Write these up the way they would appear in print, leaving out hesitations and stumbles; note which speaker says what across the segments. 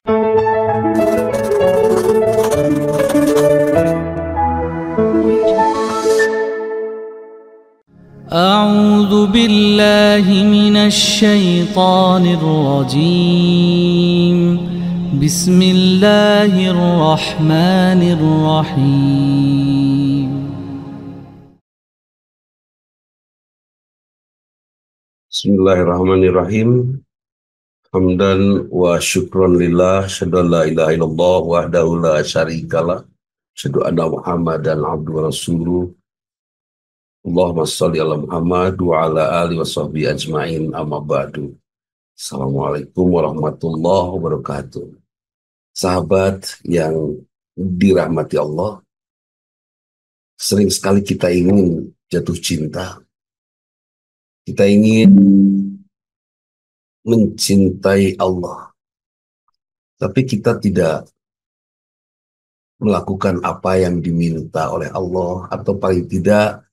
Speaker 1: أعوذ بالله من الشيطان الرجيم بسم الله الرحمن الرحيم
Speaker 2: Bismillahirrahmanirrahim. Hamdan wa syukran lillah, syahadu an la ilaha illallah wahdahu la syarikalah, syahadu anna Muhammadan abduhu wa rasuluh. Allahumma shalli ala Muhammad wa ala alihi wa sahbihi ajma'in, amma ba'du. Assalamualaikum warahmatullahi wabarakatuh. Sahabat yang dirahmati Allah, sering sekali kita ingin jatuh cinta. Kita ingin mencintai Allah, tapi kita tidak melakukan apa yang diminta oleh Allah, atau paling tidak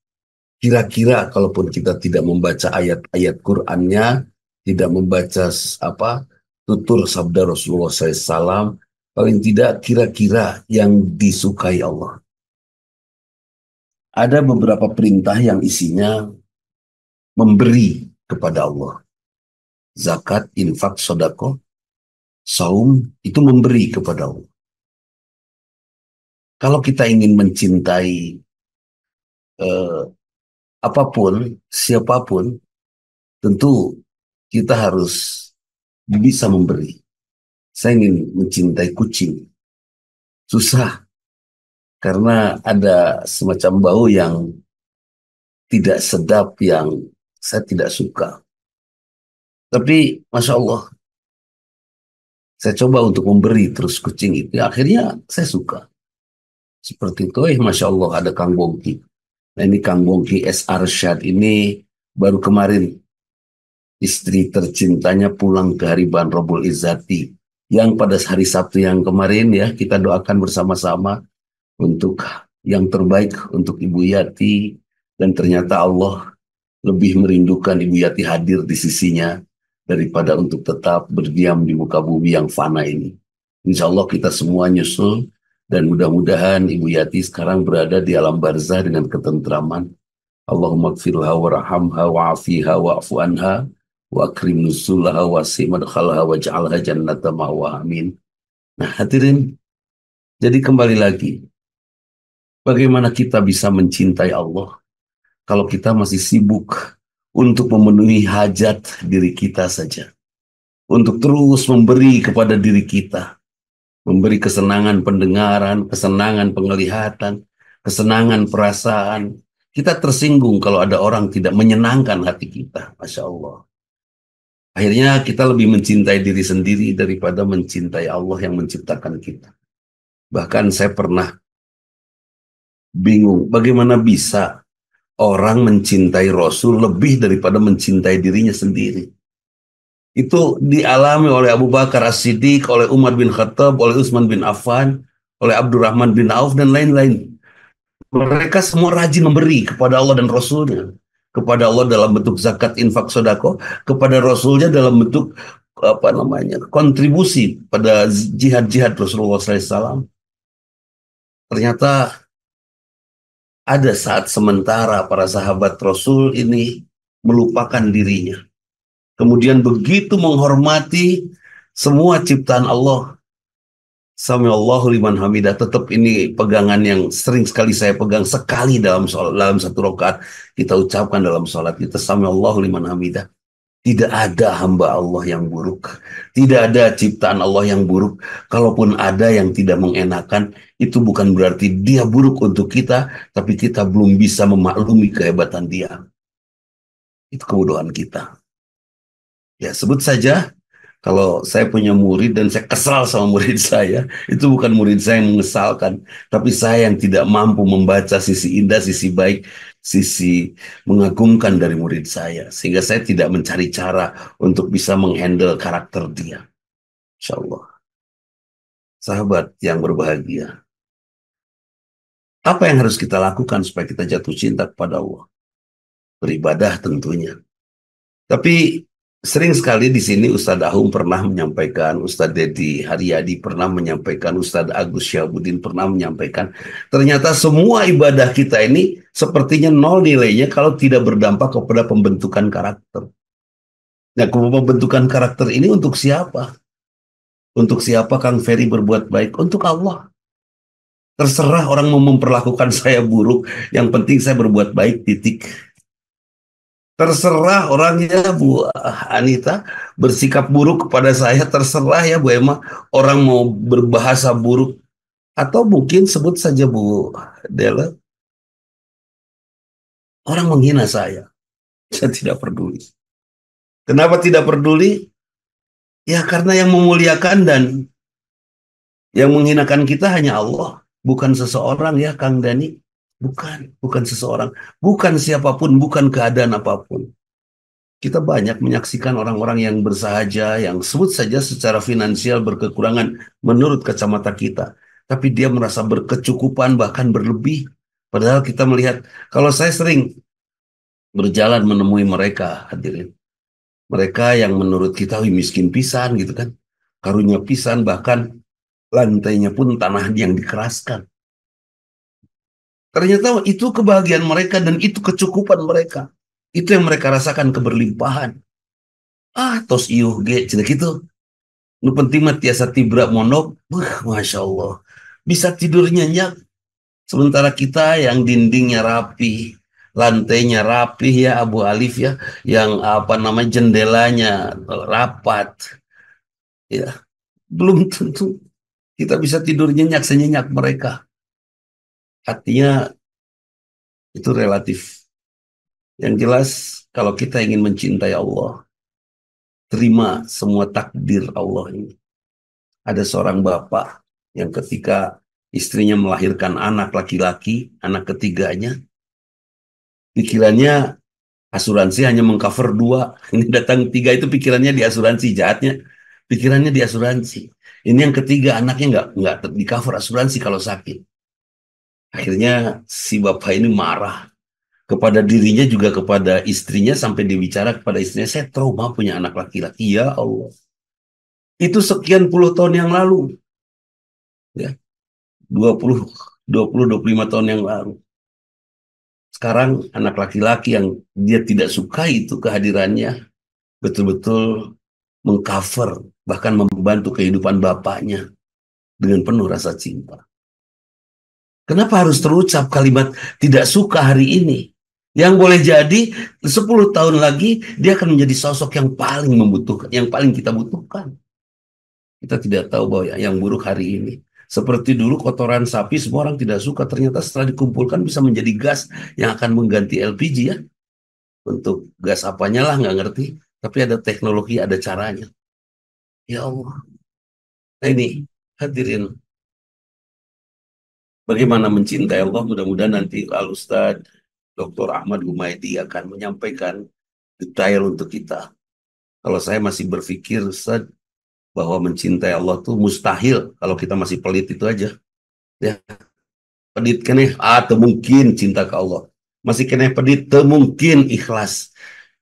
Speaker 2: kira-kira kalaupun kita tidak membaca ayat-ayat Qur'annya, tidak membaca tutur sabda Rasulullah SAW, paling tidak kira-kira yang disukai Allah. Ada beberapa perintah yang isinya memberi kepada Allah. Zakat, infak, sedekah, saum, itu memberi kepada Allah. Kalau kita ingin mencintai apapun, siapapun, tentu kita harus bisa memberi. Saya ingin mencintai kucing. Susah, karena ada semacam bau yang tidak sedap yang saya tidak suka. Tapi Masya Allah, saya coba untuk memberi terus kucing itu. Akhirnya saya suka. Seperti itu, Masya Allah, ada Kang Bongki. Nah, ini Kang Bongki S. Arsyad ini baru kemarin istri tercintanya pulang ke Hariban Robul Izzati. Yang pada hari Sabtu yang kemarin ya, kita doakan bersama-sama untuk yang terbaik untuk Ibu Yati. Dan ternyata Allah lebih merindukan Ibu Yati hadir di sisinya daripada untuk tetap berdiam di muka bumi yang fana ini. Insya Allah kita semua nyusul, dan mudah-mudahan Ibu Yati sekarang berada di alam barzah dengan ketentraman. Allahumma gfirha warhamha wa'afiha wa'fu anha wa akrim nuzulaha wa simadkhalha wa ja'alha jannata ma'wa, amin. Nah hadirin, jadi kembali lagi, bagaimana kita bisa mencintai Allah kalau kita masih sibuk untuk memenuhi hajat diri kita saja, untuk terus memberi kepada diri kita, memberi kesenangan pendengaran, kesenangan penglihatan, kesenangan perasaan. Kita tersinggung kalau ada orang tidak menyenangkan hati kita, Masya Allah. Akhirnya kita lebih mencintai diri sendiri daripada mencintai Allah yang menciptakan kita. Bahkan saya pernah bingung, bagaimana bisa orang mencintai Rasul lebih daripada mencintai dirinya sendiri. Itu dialami oleh Abu Bakar As-Siddiq, oleh Umar bin Khattab, oleh Utsman bin Affan, oleh Abdurrahman bin Auf, dan lain-lain. Mereka semua rajin memberi kepada Allah dan Rasulnya. Kepada Allah dalam bentuk zakat, infak, sedekah, kepada Rasulnya dalam bentuk kontribusi pada jihad-jihad Rasulullah SAW. Ternyata ada saat sementara para sahabat Rasul ini melupakan dirinya. Kemudian begitu menghormati semua ciptaan Allah. Samiallahu liman hamidah. Tetap ini pegangan yang sering sekali saya pegang sekali dalam satu rakaat kita ucapkan dalam sholat kita. Samiallahu liman hamidah. Tidak ada hamba Allah yang buruk. Tidak ada ciptaan Allah yang buruk. Kalaupun ada yang tidak mengenakan, itu bukan berarti dia buruk untuk kita, tapi kita belum bisa memaklumi kehebatan dia. Itu kebodohan kita. Ya, sebut saja kalau saya punya murid dan saya kesal sama murid saya, itu bukan murid saya yang mengesalkan, tapi saya yang tidak mampu membaca sisi indah, sisi baik, sisi mengagumkan dari murid saya. Sehingga saya tidak mencari cara untuk bisa menghandle karakter dia. Insya Allah. Sahabat yang berbahagia, apa yang harus kita lakukan supaya kita jatuh cinta kepada Allah? Beribadah tentunya. Tapi Sering sekali di sini Ustadz Ahum pernah menyampaikan, Ustadz Dedi Haryadi pernah menyampaikan, Ustadz Agus Syahbudin pernah menyampaikan. Ternyata semua ibadah kita ini sepertinya nol nilainya kalau tidak berdampak kepada pembentukan karakter. Nah, pembentukan karakter ini untuk siapa? Untuk siapa Kang Ferry berbuat baik? Untuk Allah. Terserah orang mau memperlakukan saya buruk, yang penting saya berbuat baik, titik. Terserah orangnya Bu Anita bersikap buruk kepada saya, terserah ya Bu Emma, orang mau berbahasa buruk atau mungkin sebut saja Bu Dela, orang menghina saya tidak peduli. Kenapa tidak peduli? Ya karena yang memuliakan dan yang menghinakan kita hanya Allah, bukan seseorang ya Kang Dani, bukan seseorang, bukan siapapun, bukan keadaan apapun. Kita banyak menyaksikan orang-orang yang bersahaja, yang sebut saja secara finansial berkekurangan menurut kacamata kita. Tapi dia merasa berkecukupan, bahkan berlebih. Padahal kita melihat, kalau saya sering berjalan menemui mereka, hadirin. Mereka yang menurut kita miskin pisan gitu kan. Karunya pisan, bahkan lantainya pun tanah yang dikeraskan. Ternyata itu kebahagiaan mereka dan itu kecukupan mereka. Itu yang mereka rasakan, keberlimpahan. Ah, tos iuh ge, cina gitu. Nu penting mah tiasa tibra mondok, masya Allah. Bisa tidur nyenyak. Sementara kita yang dindingnya rapi, lantainya rapi ya Abu Alif ya, yang apa namanya jendelanya rapat, ya belum tentu kita bisa tidur nyenyak senyenyak mereka. Artinya itu relatif. Yang jelas kalau kita ingin mencintai Allah, terima semua takdir Allah ini. Ada seorang bapak yang ketika istrinya melahirkan anak laki-laki, anak ketiganya, pikirannya asuransi hanya mengcover dua. Ini datang tiga itu pikirannya di asuransi, jahatnya. Pikirannya di asuransi. Ini yang ketiga anaknya nggak di cover asuransi kalau sakit. Akhirnya si bapak ini marah kepada dirinya juga kepada istrinya sampai dibicara kepada istrinya, saya trauma punya anak laki-laki. Ya Allah. Itu sekian puluh tahun yang lalu. Ya, 20, 25 tahun yang lalu. Sekarang anak laki-laki yang dia tidak suka itu kehadirannya betul-betul mengcover, bahkan membantu kehidupan bapaknya dengan penuh rasa cinta. Kenapa harus terucap kalimat tidak suka hari ini? Yang boleh jadi 10 tahun lagi dia akan menjadi sosok yang paling membutuhkan, yang paling kita butuhkan. Kita tidak tahu bahwa yang buruk hari ini. Seperti dulu kotoran sapi semua orang tidak suka, ternyata setelah dikumpulkan bisa menjadi gas yang akan mengganti LPG ya. Untuk gas apanya lah nggak ngerti, tapi ada teknologi, ada caranya. Ya Allah. Nah ini hadirin, bagaimana mencintai Allah, mudah-mudahan nanti Al Ustadz Dr. Ahmad Humaydi akan menyampaikan detail untuk kita. Kalau saya masih berpikir Ustadz, bahwa mencintai Allah tuh mustahil kalau kita masih pelit itu aja. Ya, pedit keneh, mungkin cinta ke Allah. Masih keneh pedit, mungkin ikhlas.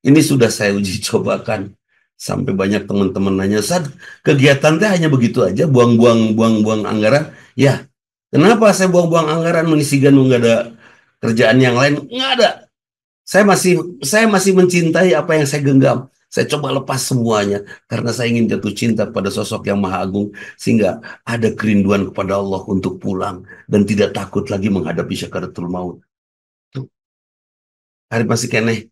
Speaker 2: Ini sudah saya uji cobakan. Sampai banyak teman-teman nanya, Sad, kegiatan teh hanya begitu aja, buang-buang anggaran. Ya, kenapa saya buang-buang anggaran mengisi ganu nggak ada kerjaan yang lain? Nggak ada. Saya masih mencintai apa yang saya genggam. Saya coba lepas semuanya karena saya ingin jatuh cinta pada sosok yang maha agung sehingga ada kerinduan kepada Allah untuk pulang dan tidak takut lagi menghadapi syakaratul maut. Tuh, hari masih keneh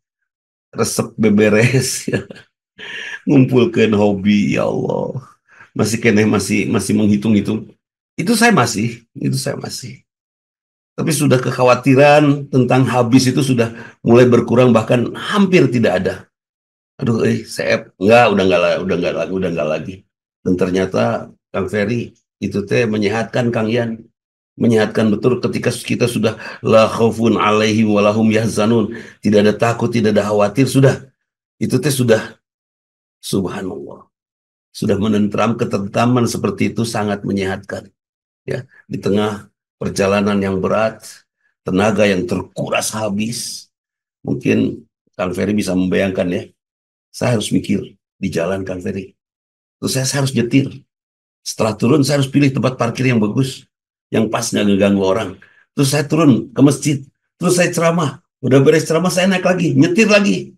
Speaker 2: resep beberes ya. Ngumpulkan hobi ya Allah. Masih keneh masih masih menghitung-hitung. Itu saya masih. Tapi sudah kekhawatiran tentang habis itu sudah mulai berkurang bahkan hampir tidak ada. Aduh, saya enggak, udah enggak lagi. Dan ternyata Kang Ferry itu teh menyehatkan Kang Yan, menyehatkan betul ketika kita sudah la khaufun alaihim walahum yahzanun, tidak ada takut, tidak ada khawatir, sudah itu teh sudah subhanallah, sudah menentram. Ketentraman seperti itu sangat menyehatkan ya di tengah perjalanan yang berat, tenaga yang terkuras habis. Mungkin Kang Ferry bisa membayangkan ya, saya harus mikir di jalan Kang Ferry. Terus saya harus nyetir. Setelah turun saya harus pilih tempat parkir yang bagus, yang pas nggak ngeganggu orang. Terus saya turun ke masjid. Terus saya ceramah. Udah beres ceramah saya naik lagi, nyetir lagi,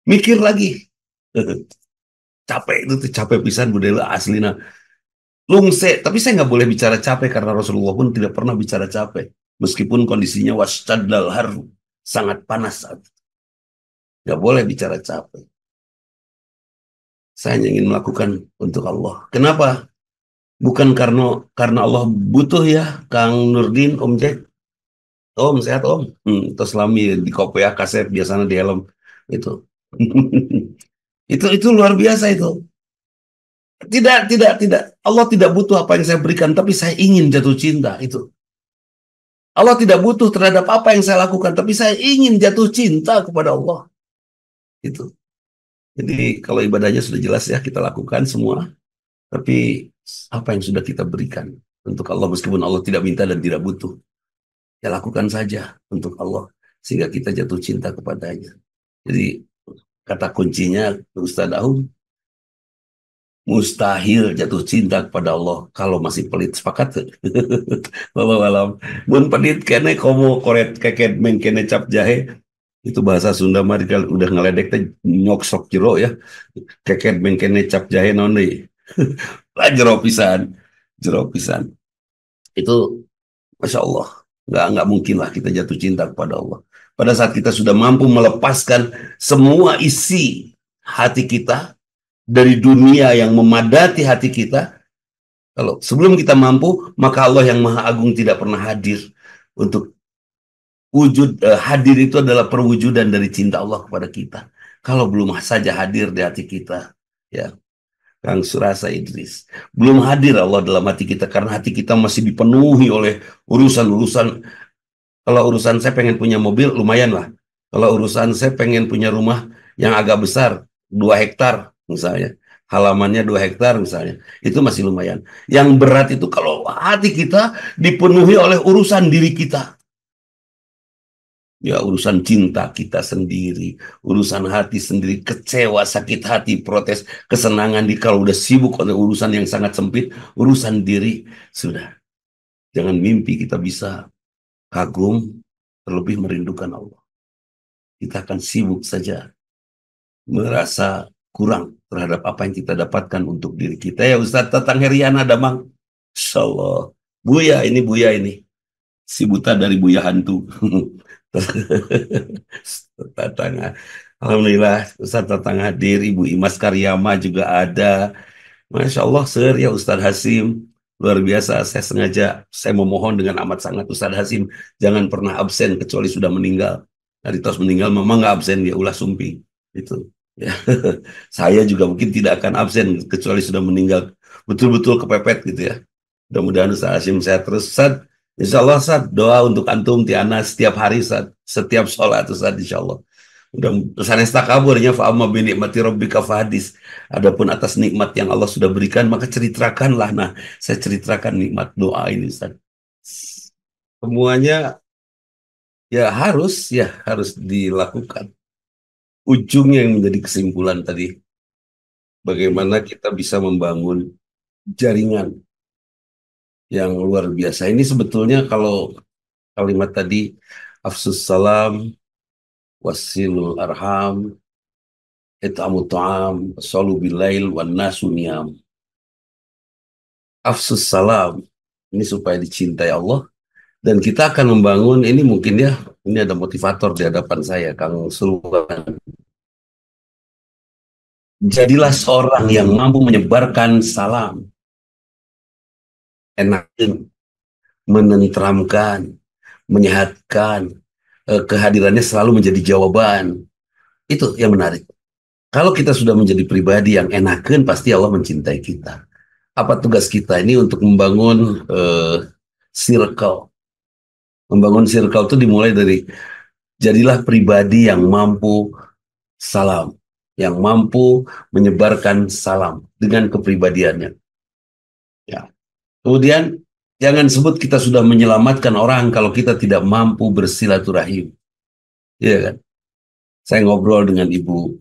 Speaker 2: mikir lagi. Capek itu tuh, capek pisan budaya aslina. Lungse, tapi saya nggak boleh bicara capek karena Rasulullah pun tidak pernah bicara capek. Meskipun kondisinya wascaddal haru, sangat panas saat itu. Nggak boleh bicara capek. Saya hanya ingin melakukan untuk Allah. Kenapa? Bukan karena Allah butuh ya, Kang Nurdin, Om Jack. Om, sehat Om. Terus selami di kopiah kaset biasanya di helm itu. Itu luar biasa itu. Tidak. Allah tidak butuh apa yang saya berikan, tapi saya ingin jatuh cinta itu. Allah tidak butuh terhadap apa yang saya lakukan, tapi saya ingin jatuh cinta kepada Allah. Itu. Jadi kalau ibadahnya sudah jelas ya kita lakukan semua, tapi apa yang sudah kita berikan untuk Allah meskipun Allah tidak minta dan tidak butuh, ya lakukan saja untuk Allah sehingga kita jatuh cinta kepadanya. Jadi kata kuncinya Ustaz Aum, mustahil jatuh cinta kepada Allah kalau masih pelit. Sepakat? Walau alam. Mun pelit kene komo koret keket meng kene cap jahe. Itu bahasa Sunda mah udah ngeledek teh nyoksok jero ya. Keket meng kene cap jahe naon deui. Lah jero pisan. Jero pisan. Itu Masya Allah. Nggak mungkin lah kita jatuh cinta kepada Allah. Pada saat kita sudah mampu melepaskan semua isi hati kita dari dunia yang memadati hati kita. Kalau sebelum kita mampu, maka Allah yang Maha Agung tidak pernah hadir. Untuk hadir itu adalah perwujudan dari cinta Allah kepada kita. Kalau belum saja hadir di hati kita, ya Kang Surasa Idris, belum hadir Allah dalam hati kita karena hati kita masih dipenuhi oleh urusan-urusan. Kalau urusan saya pengen punya mobil, lumayan lah. Kalau urusan saya pengen punya rumah yang agak besar, 2 hektar misalnya, halamannya 2 hektar misalnya, itu masih lumayan. Yang berat itu kalau hati kita dipenuhi oleh urusan diri kita. Ya urusan cinta kita sendiri, urusan hati sendiri, kecewa, sakit hati, protes, kesenangan di kalau udah sibuk oleh urusan yang sangat sempit, urusan diri, sudah. Jangan mimpi kita bisa kagum, terlebih merindukan Allah. Kita akan sibuk saja merasa kurang terhadap apa yang kita dapatkan untuk diri kita. Ya Ustadz Tatang Heriana Damang, Insya Allah. Buya ini. Si buta dari Buya Hantu. Tatang. Alhamdulillah Ustadz Tatang hadir, Ibu Imas Karyama juga ada. Masya Allah, sir, ya Ustadz Hasim. Luar biasa, saya memohon dengan amat sangat Ustadz Hasim, jangan pernah absen kecuali sudah meninggal. Dari tos meninggal, memang nggak absen, dia ulah sumping. Itu. Ya. Saya juga mungkin tidak akan absen kecuali sudah meninggal. Betul-betul kepepet gitu ya. Mudah-mudahan Ustadz Hasim sehat terus. Ustadz, insya Allah Ustadz, doa untuk antum Tiana setiap hari Ustadz, setiap sholat Ustadz insya Allah. Udah sanes takaburnya fa amma bi nikmati rabbika fahadis. Adapun atas nikmat yang Allah sudah berikan maka ceritakanlah. Nah, saya ceritakan nikmat doa ini Ustaz. Semuanya harus dilakukan. Ujungnya yang menjadi kesimpulan tadi. Bagaimana kita bisa membangun jaringan yang luar biasa. Ini sebetulnya kalau kalimat tadi afsus salam, wasilul arham, it'amu ta'am, shalu bilail, wan nasu niyam. Afsus salam, ini supaya dicintai Allah. Dan kita akan membangun, ini mungkin ya, ini ada motivator di hadapan saya, Kang Sulwan. Jadilah seorang yang mampu menyebarkan salam. Enakin, menenteramkan, menyehatkan, kehadirannya selalu menjadi jawaban. Itu yang menarik. Kalau kita sudah menjadi pribadi yang enakan, pasti Allah mencintai kita. Apa tugas kita ini untuk membangun circle? Membangun circle itu dimulai dari jadilah pribadi yang mampu salam, yang mampu menyebarkan salam dengan kepribadiannya. Ya. Kemudian jangan sebut kita sudah menyelamatkan orang kalau kita tidak mampu bersilaturahim. Iya kan? Saya ngobrol dengan Ibu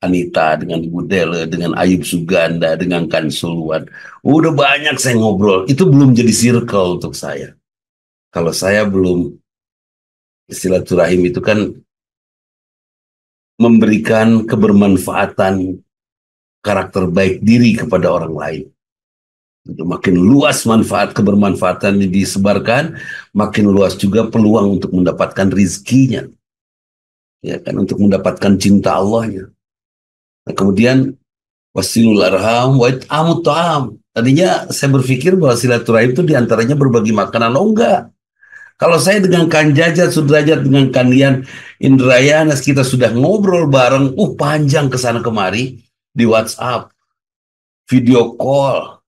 Speaker 2: Anita, dengan Ibu Dele, dengan Ayub Suganda, dengan Kansuluan. Udah banyak saya ngobrol. Itu belum jadi circle untuk saya. Kalau saya belum, silaturahim itu kan memberikan kebermanfaatan karakter baik diri kepada orang lain. Itu makin luas manfaat kebermanfaatan yang disebarkan, makin luas juga peluang untuk mendapatkan rizkinya, ya kan, untuk mendapatkan cinta Allahnya. Nah, kemudian wasilul arham wa it'amut ta'am. Tadinya saya berpikir bahwa silaturahim itu diantaranya berbagi makanan. Oh enggak. Kalau saya dengan Kang Jajat, Sudrajat, dengan kalian Indrayana, kita sudah ngobrol bareng, panjang ke sana kemari di WhatsApp, video call,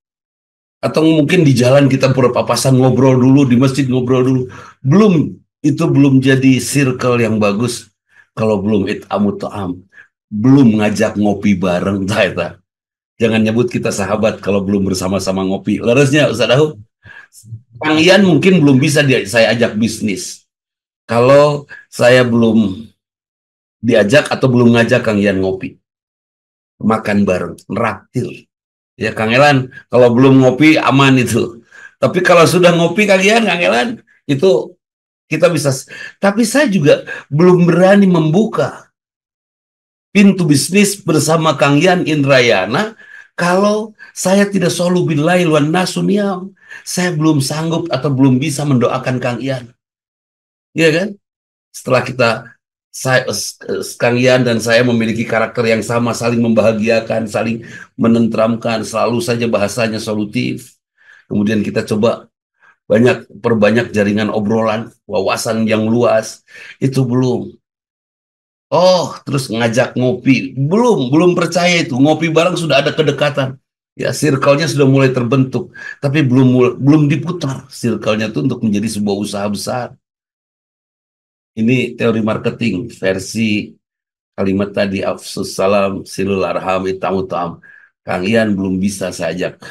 Speaker 2: atau mungkin di jalan kita berpapasan ngobrol dulu, di masjid ngobrol dulu. Belum, itu belum jadi circle yang bagus kalau belum it'amut ta'am, belum ngajak ngopi bareng. Jangan nyebut kita sahabat kalau belum bersama-sama ngopi. Larasnya Ustaz Dahu, Kang Ian mungkin belum bisa saya ajak bisnis kalau saya belum diajak atau belum ngajak Kang Ian ngopi, makan bareng, neraktir. Ya Kang Elan, kalau belum ngopi aman itu. Tapi kalau sudah ngopi Kang Elan, itu kita bisa. Tapi saya juga belum berani membuka pintu bisnis bersama Kang Yan Indrayana kalau saya tidak solu billahi wan nasu niyam. Saya belum sanggup atau belum bisa mendoakan Kang Yan. Iya kan? Setelah kita, Kang Yan dan saya memiliki karakter yang sama, saling membahagiakan, saling menenteramkan, selalu saja bahasanya solutif. Kemudian kita coba perbanyak jaringan obrolan, wawasan yang luas. Itu belum. Oh, terus ngajak ngopi. Belum percaya itu. Ngopi bareng sudah ada kedekatan. Ya, circle-nya sudah mulai terbentuk. Tapi belum diputar circle-nya itu untuk menjadi sebuah usaha besar. Ini teori marketing versi kalimat tadi, afsus salam silul arham itamutam. Kang Ian belum bisa saya ajak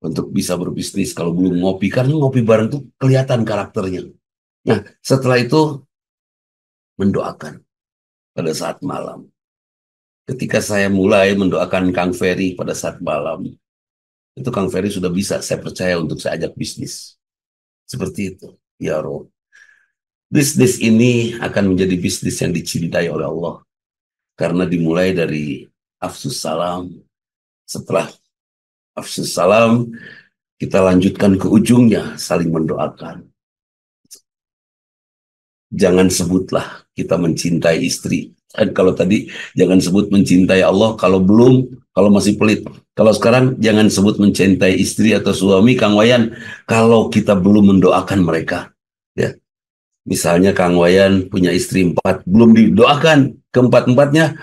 Speaker 2: untuk bisa berbisnis kalau belum ngopi, karena ngopi bareng tuh kelihatan karakternya. Nah, setelah itu mendoakan pada saat malam. Ketika saya mulai mendoakan Kang Ferry pada saat malam, itu Kang Ferry sudah bisa saya percaya untuk saya ajak bisnis. Seperti itu. Ya Roh. Bisnis ini akan menjadi bisnis yang dicintai oleh Allah. Karena dimulai dari afsus salam. Setelah afsus salam, kita lanjutkan ke ujungnya, saling mendoakan. Jangan sebutlah kita mencintai istri. Dan kalau tadi jangan sebut mencintai Allah kalau masih pelit. Kalau sekarang jangan sebut mencintai istri atau suami, Kang Wayan, kalau kita belum mendoakan mereka. Ya, misalnya Kang Wayan punya istri 4, belum didoakan keempat-empatnya,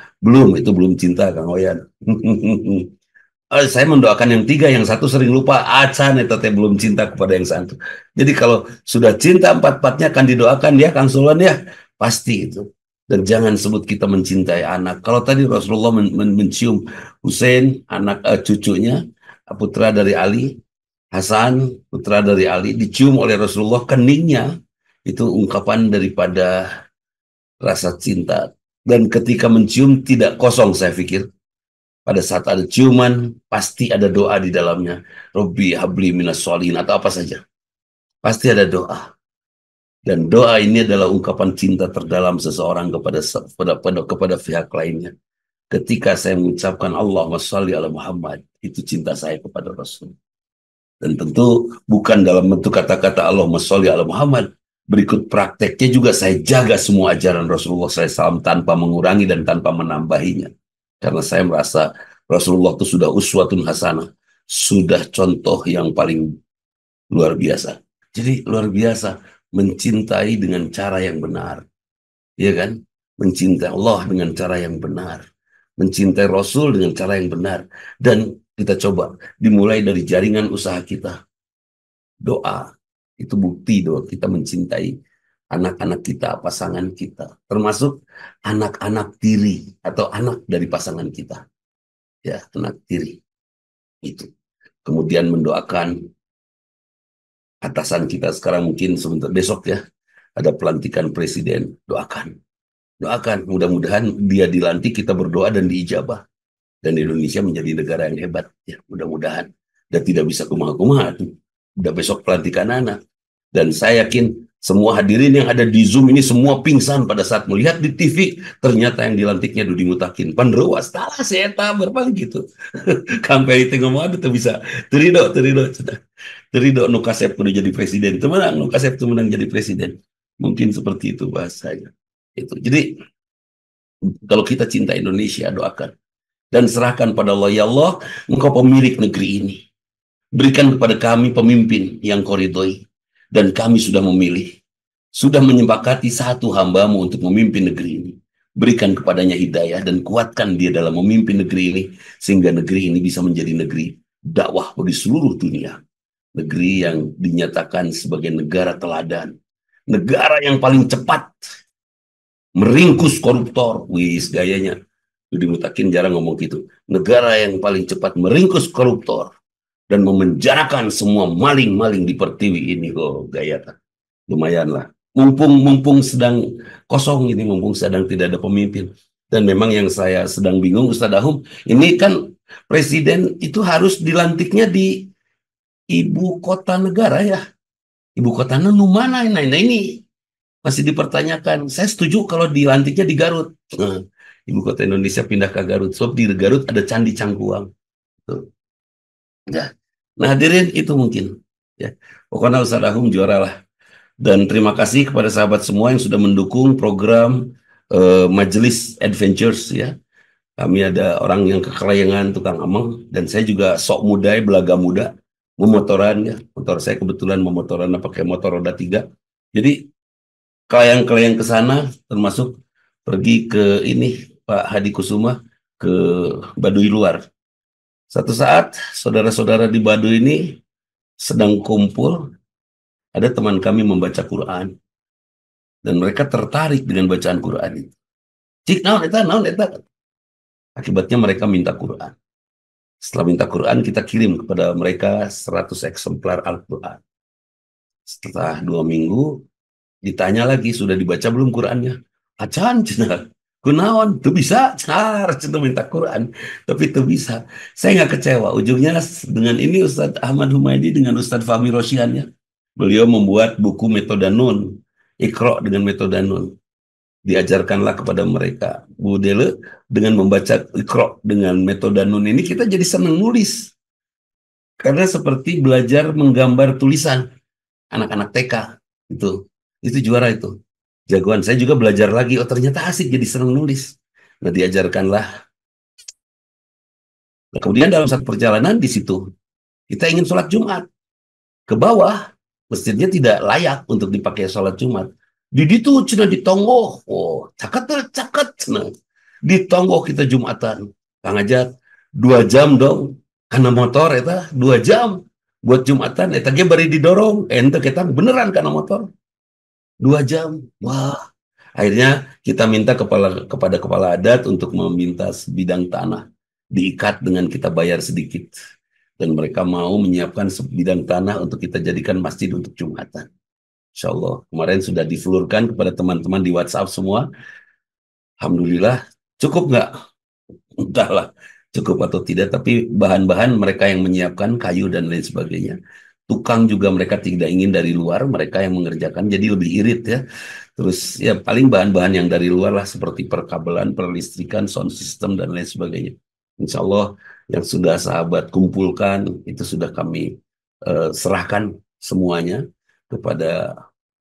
Speaker 2: itu belum cinta Kang Wayan. Saya mendoakan yang 3, yang 1 sering lupa. Acan itu belum cinta kepada yang 1. Jadi kalau sudah cinta 4-empatnya akan didoakan ya Kang Sulwan ya, pasti itu. Dan jangan sebut kita mencintai anak. Kalau tadi Rasulullah mencium Hussein, anak cucunya, putra dari Ali, Hasan, putra dari Ali, dicium oleh Rasulullah keningnya, itu ungkapan daripada rasa cinta. Dan ketika mencium tidak kosong, saya pikir. Pada saat ada ciuman, pasti ada doa di dalamnya. Robbi habli minas sholihin atau apa saja. Pasti ada doa. Dan doa ini adalah ungkapan cinta terdalam seseorang kepada pihak lainnya. Ketika saya mengucapkan Allahumma sholli ala Muhammad, itu cinta saya kepada Rasul. Dan tentu bukan dalam bentuk kata-kata Allahumma sholli ala Muhammad. Berikut prakteknya juga saya jaga semua ajaran Rasulullah SAW tanpa mengurangi dan tanpa menambahinya. Karena saya merasa Rasulullah itu sudah uswatun hasanah. Sudah contoh yang paling luar biasa. Jadi luar biasa mencintai dengan cara yang benar. Ya kan? Mencintai Allah dengan cara yang benar. Mencintai Rasul dengan cara yang benar. Dan kita coba dimulai dari jaringan usaha kita. Doa. Itu bukti doa kita mencintai anak-anak kita, pasangan kita. Termasuk anak-anak tiri atau anak dari pasangan kita. Ya, anak tiri. Itu. Kemudian mendoakan atasan kita sekarang, mungkin sebentar besok ya, ada pelantikan presiden, doakan. Doakan, mudah-mudahan dia dilantik, kita berdoa dan diijabah. Dan Indonesia menjadi negara yang hebat. Ya, mudah-mudahan. Dan tidak bisa kumaha-kumaha tuh. Udah besok pelantikan anak. Dan saya yakin semua hadirin yang ada di Zoom ini semua pingsan pada saat melihat di TV. Ternyata yang dilantiknya Dudi Mutakin. Panderuas, talah saya berpaling gitu. Kampai itu ngomong, aduh tuh bisa. Terido, terido. Terido Nukasep udah jadi presiden. Temenang, Nukasep itu menang jadi presiden. Mungkin seperti itu bahasanya. Itu. Jadi kalau kita cinta Indonesia, doakan dan serahkan pada Allah. Ya Allah, Engkau pemilik negeri ini. Berikan kepada kami pemimpin yang Kau ridhoi. Dan kami sudah memilih, sudah menyepakati satu hamba-Mu untuk memimpin negeri ini. Berikan kepadanya hidayah dan kuatkan dia dalam memimpin negeri ini, sehingga negeri ini bisa menjadi negeri dakwah di seluruh dunia. Negeri yang dinyatakan sebagai negara teladan. Negara yang paling cepat meringkus koruptor. Wis gayanya. Budi Mutakin jarang ngomong gitu. Negara yang paling cepat meringkus koruptor dan memenjarakan semua maling-maling di Pertiwi ini. Oh, gaya kan. Lumayan lah. Mumpung sedang kosong ini, mumpung sedang tidak ada pemimpin. Dan memang yang saya sedang bingung, Ustadz Ahum, ini kan presiden itu harus dilantiknya di ibu kota negara ya. Ibu kotanya mana? Nah, ini masih dipertanyakan. Saya setuju kalau dilantiknya di Garut. Nah, ibu kota Indonesia pindah ke Garut. Sebab di Garut ada Candi Cangkuang. Tuh. Ya. Nah, hadirin itu mungkin. Ya. Pokoknya Ustaz Ahum juara lah. Dan terima kasih kepada sahabat semua yang sudah mendukung program Majelis Adventures ya. Kami ada orang yang kekelayangan tukang ameng dan saya juga sok muda, belaga muda, memotoran ya. Motor saya kebetulan memotoran pakai motor roda 3. Jadi kelayang-kelayang ke sana termasuk pergi ke ini Pak Hadi Kusuma ke Baduy Luar. Satu saat saudara-saudara di Baduy ini sedang kumpul, ada teman kami membaca Quran dan mereka tertarik dengan bacaan Quran itu. Cik, naon eta. Akibatnya mereka minta Quran. Setelah minta Quran, kita kirim kepada mereka 100 eksemplar Al-Quran. Setelah 2 minggu, ditanya lagi, sudah dibaca belum Qurannya? Acan, cina. Kunaon, tuh bisa, car, cina minta Quran. Tapi tuh bisa. Saya nggak kecewa. Ujungnya dengan ini Ustadz Ahmad Humaydi dengan Ustadz Fahmi Rosyiannya. Beliau membuat buku metode Nun. Iqra dengan metode Nun. Diajarkanlah kepada mereka. Bu Dele, dengan membaca Iqra dengan metode Nun ini, kita jadi senang nulis. Karena seperti belajar menggambar tulisan. Anak-anak TK. Itu juara itu. Jagoan. Saya juga belajar lagi. Oh ternyata asik jadi senang nulis. Nah diajarkanlah. Nah, kemudian dalam satu perjalanan di situ. Kita ingin sholat Jumat. Ke bawah. Masjidnya tidak layak untuk dipakai sholat Jumat. Di itu cina ditonggoh. Oh caket. Cina. Ditonggoh kita Jumatan. Kang Ajat. 2 jam dong. Karena motor eta 2 jam. Buat Jumatan. Eta ge bari didorong. Ente kita beneran karena motor. 2 jam. Wah. Akhirnya kita minta kepada kepala adat untuk meminta sebidang tanah. Diikat dengan kita bayar sedikit. Dan mereka mau menyiapkan sebidang tanah untuk kita jadikan masjid untuk Jumatan. Insya Allah. Kemarin sudah difulurkan kepada teman-teman di WhatsApp semua. Alhamdulillah. Cukup nggak? Entahlah. Cukup atau tidak. Tapi bahan-bahan mereka yang menyiapkan kayu dan lain sebagainya. Tukang juga mereka tidak ingin dari luar, mereka yang mengerjakan, jadi lebih irit ya. Terus ya paling bahan-bahan yang dari luar lah seperti perkabelan, perlistrikan, sound system dan lain sebagainya. Insya Allah yang sudah sahabat kumpulkan itu sudah kami serahkan semuanya kepada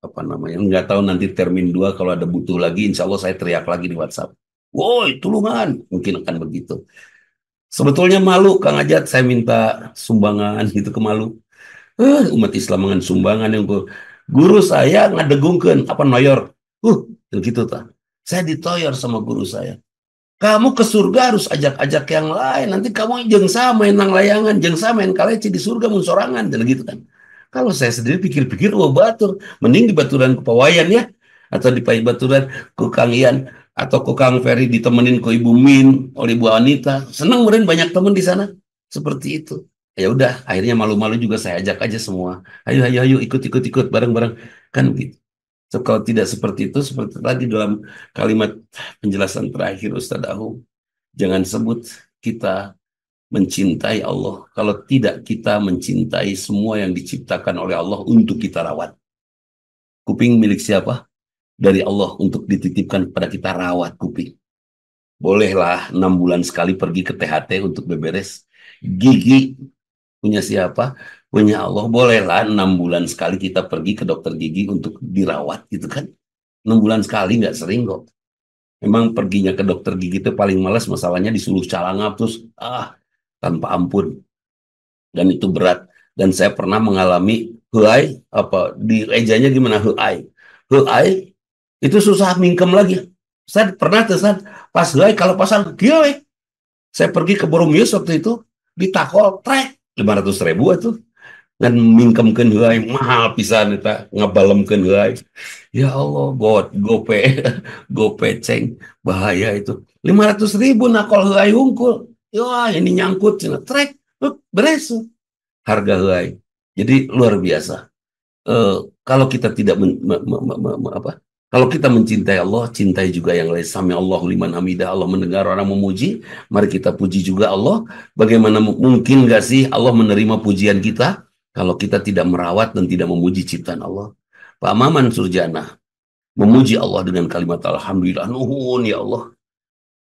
Speaker 2: apa namanya. Nggak tahu nanti termin 2 kalau ada butuh lagi, insya Allah saya teriak lagi di WhatsApp. Woi tulungan, mungkin akan begitu. Sebetulnya malu Kang Ajat, saya minta sumbangan gitu ke Malu. Umat Islam dengan sumbangan yang guru saya ngadegungkeun apa noyor. Gitu ta. Saya ditoyor sama guru saya. Kamu ke surga harus ajak-ajak yang lain. Nanti kamu jeung sama main nang layangan, jeung sama main kaleci di surga mun sorangan dan gitu kan. Kalau saya sendiri pikir-pikir batur, mending di baturan ku Pawayan ya atau di baturan ku Kang Ian atau ku Kang Ferry ditemenin ku Ibu Min oleh Ibu Anita. Senang meureun banyak teman di sana. Seperti itu. Ya udah, akhirnya malu-malu juga saya ajak aja semua. Ayo ikut bareng-bareng kan gitu. So, kalau tidak seperti itu, seperti tadi dalam kalimat penjelasan terakhir Ustadz Ahum, jangan sebut kita mencintai Allah kalau tidak kita mencintai semua yang diciptakan oleh Allah untuk kita rawat. Kuping milik siapa? Dari Allah untuk dititipkan kepada kita, rawat kuping. Bolehlah 6 bulan sekali pergi ke THT untuk beberes. Gigi punya siapa? Punya Allah. Bolehlah 6 bulan sekali kita pergi ke dokter gigi untuk dirawat gitu kan. 6 bulan sekali, nggak sering kok. Memang perginya ke dokter gigi itu paling malas, masalahnya disuruh calangap terus tanpa ampun, dan itu berat. Dan saya pernah mengalami helai, apa di ejanya gimana, helai. Helai itu susah mingkem lagi. Saya pernah tuh pas helai kalau pasang gile. Saya pergi ke Boromius waktu itu, ditakol trek 500.000 itu, dan mingkemkeun helai mahal pisan eta, ngabalemkeun helai. Ya Allah, gope gopeceng, bahaya itu. 500.000 nakol helai hungkul. Ya ini nyangkut cina trek, beres harga helai. Jadi luar biasa. Kalau kita tidak kalau kita mencintai Allah, cintai juga yang lain. Sami Allahu liman hamidah. Allah mendengar orang memuji, mari kita puji juga Allah. Bagaimana mungkin gak sih Allah menerima pujian kita kalau kita tidak merawat dan tidak memuji ciptaan Allah? Pak Maman Surjana memuji Allah dengan kalimat alhamdulillah, nuhun ya Allah.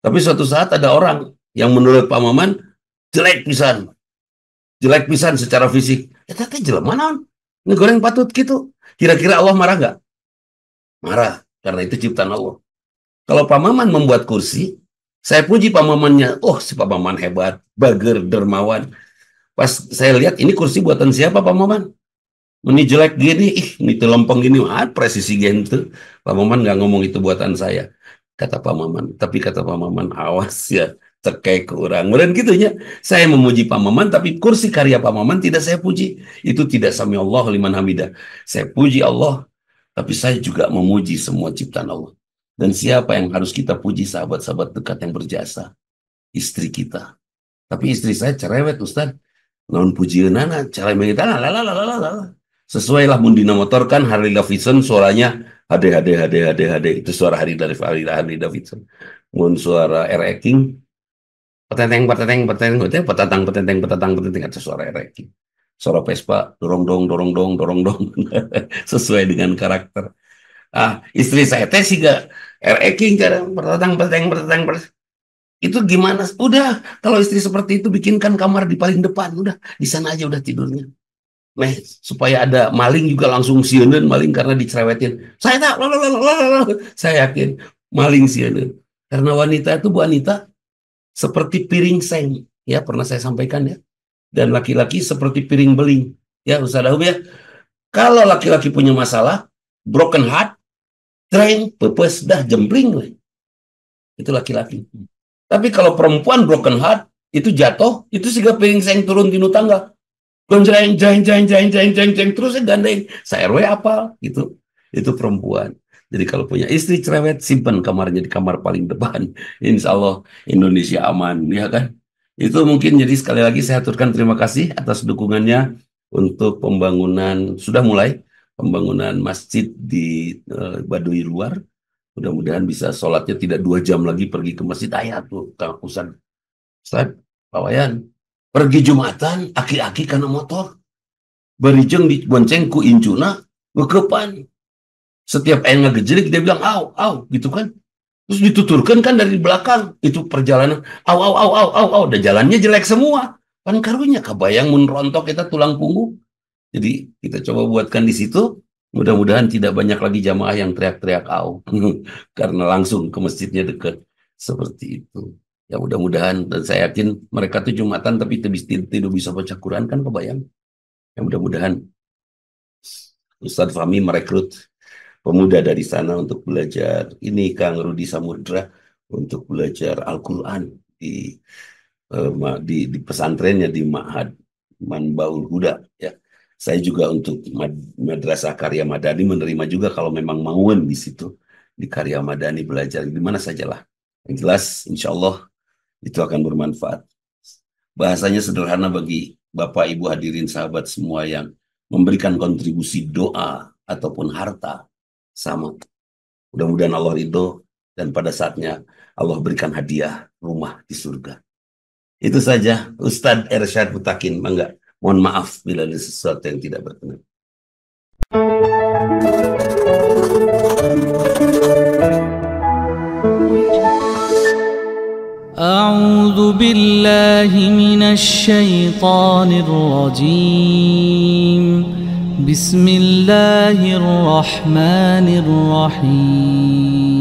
Speaker 2: Tapi suatu saat ada orang yang menurut Pak Maman jelek pisan secara fisik. Ya tadi jelema naon? Ngegoreng patut gitu. Kira-kira Allah marah nggak? Marah, karena itu ciptaan Allah. Kalau Pak Maman membuat kursi, saya puji Pak Mamannya. Oh, si Pak Maman hebat, bager, dermawan. Pas saya lihat, ini kursi buatan siapa Pak Maman? Ini jelek gini, ini lempeng gini, presisi gitu. Pak Maman nggak ngomong itu buatan saya, kata Pak Maman. Tapi kata Pak Maman, awas ya, terkait kurang. Dan gitunya, saya memuji Pak Maman, tapi kursi karya Pak Maman tidak saya puji. Itu tidak sami Allah liman hamidah. Saya puji Allah, tapi saya juga memuji semua ciptaan Allah. Dan siapa yang harus kita puji? Sahabat-sahabat dekat yang berjasa. Istri kita. Tapi istri saya cerewet, Ustaz. Non pujian anak, cara mengitana, lalalala. Sesuai lah Mundina Motor kan, Harley Davidson suaranya hade hade hade hade hade, itu suara Harley Davidson. Mun suara R.E. King, petenteng petenteng petenteng petenteng petenteng petenteng petenteng, itu suara R.E. King. Suara Vespa dorong dong dorong dong dorong dong, sesuai dengan karakter. Istri saya teh sih gak R.E. King, cara petenteng petenteng petenteng. Itu gimana? Udah, kalau istri seperti itu bikinkan kamar di paling depan, udah di sana aja udah tidurnya. Supaya ada maling juga langsung sieuneun maling karena dicerewetin. Saya tak, saya yakin maling sieuneun. Karena wanita itu, Bu Anita, seperti piring seng, ya pernah saya sampaikan ya. Dan laki-laki seperti piring beling, ya Ustaz Ahum ya. Kalau laki-laki punya masalah, broken heart, train, pepes, dah jembling. Itu laki-laki. Tapi kalau perempuan broken heart, itu jatuh, itu sih piring seng turun tinu tangga. Gonjreng, jeng, jeng, jeng, jeng, jeng, jeng, terus saya gandeng. Saya RW apa? Gitu. Itu perempuan. Jadi kalau punya istri cerewet, simpan kamarnya di kamar paling depan. Insya Allah Indonesia aman, ya kan? Itu mungkin, jadi sekali lagi saya aturkan terima kasih atas dukungannya untuk pembangunan, sudah mulai pembangunan masjid di Baduy Luar. Mudah-mudahan bisa sholatnya tidak 2 jam lagi pergi ke masjid. Ayat tuh, Kang Ustaz, Pak Wayan. Pergi Jumatan, aki-aki karena motor. Berijeng dibonceng ku incuna, ngekepan. Setiap ayah ngegejelik, dia bilang, au, au, gitu kan. Terus dituturkan kan dari belakang. Itu perjalanan, au, au, au, au, au, au. Dan jalannya jelek semua. Kan karunya, kabayang menrontok kita tulang punggung. Jadi kita coba buatkan di situ. Mudah-mudahan tidak banyak lagi jamaah yang teriak-teriak au. Karena langsung ke masjidnya dekat. Seperti itu. Ya mudah-mudahan, dan saya yakin mereka tuh Jumatan tapi tidak bisa baca Quran kan, kebayang. Ya mudah-mudahan Ustadz Fahmi merekrut pemuda dari sana untuk belajar. Ini Kang Rudi Samudra untuk belajar Al-Quran di pesantrennya di Ma'had Manbaul Huda. Ya, saya juga untuk Madrasah Karya Madani menerima juga kalau memang mauan di situ di Karya Madani belajar di mana sajalah. Yang jelas, insya Allah itu akan bermanfaat. Bahasanya sederhana bagi Bapak, Ibu, hadirin, sahabat semua yang memberikan kontribusi doa ataupun harta. sama. Mudah-mudahan Allah ridho dan pada saatnya Allah berikan hadiah rumah di surga. Itu saja, Ustadz Ersyad Mutakin. Mangga, mohon maaf bila ada sesuatu yang tidak berkenan.
Speaker 1: أعوذ بالله من الشيطان الرجيم بسم الله الرحمن الرحيم